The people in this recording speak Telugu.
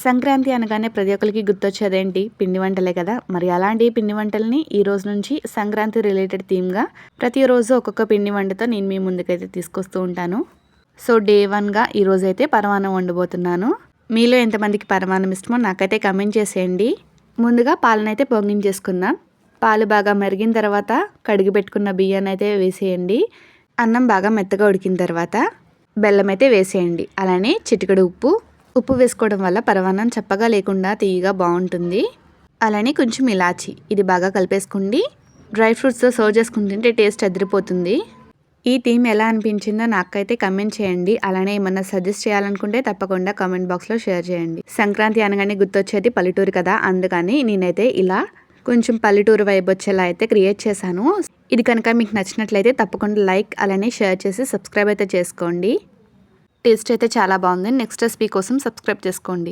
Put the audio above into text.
సంక్రాంతి అనగానే ప్రతి ఒక్కరికి గుర్తొచ్చేదేంటి పిండి వంటలే కదా. మరి అలాంటి పిండి వంటల్ని ఈ రోజు నుంచి సంక్రాంతి రిలేటెడ్ థీమ్గా ప్రతిరోజు ఒక్కొక్క పిండి వంటతో నేను మీ ముందుకైతే తీసుకొస్తూ ఉంటాను. సో డే 1గా ఈరోజు అయితే పరమాన్నం వండబోతున్నాను. మీలో ఎంతమందికి పరమాన్నం ఇష్టమో నాకైతే కమెంట్ చేసేయండి. ముందుగా పాలనైతే పొంగించేసుకుందాం. పాలు బాగా మరిగిన తర్వాత కడిగి పెట్టుకున్న బియ్యాన్ని అయితే వేసేయండి. అన్నం బాగా మెత్తగా ఉడికిన తర్వాత బెల్లం అయితే వేసేయండి. అలానే చిటికెడు ఉప్పు వేసుకోవడం వల్ల పరమాన్నం చప్పగా లేకుండా తీయగా బాగుంటుంది. అలానే కొంచెం ఇలాచి ఇది బాగా కలిపేసుకోండి. డ్రై ఫ్రూట్స్తో సర్వ్ చేసుకుని తింటే టేస్ట్ అదిరిపోతుంది. ఈ థీమ్ ఎలా అనిపించిందో నాకైతే కమెంట్ చేయండి. అలానే ఏమన్నా సజెస్ట్ చేయాలనుకుంటే తప్పకుండా కామెంట్ బాక్స్లో షేర్ చేయండి. సంక్రాంతి అనగానే గుర్తొచ్చేది పల్లెటూరు కదా, అందుకని నేనైతే ఇలా కొంచెం పల్లెటూరు వైబ్ వచ్చేలా అయితే క్రియేట్ చేశాను. ఇది కనుక మీకు నచ్చినట్లయితే తప్పకుండా లైక్ అలానే షేర్ చేసి సబ్స్క్రైబ్ అయితే చేసుకోండి. టేస్ట్ అయితే చాలా బాగుంది. నెక్స్ట్ రెసిపీ కోసం సబ్స్క్రైబ్ చేసుకోండి.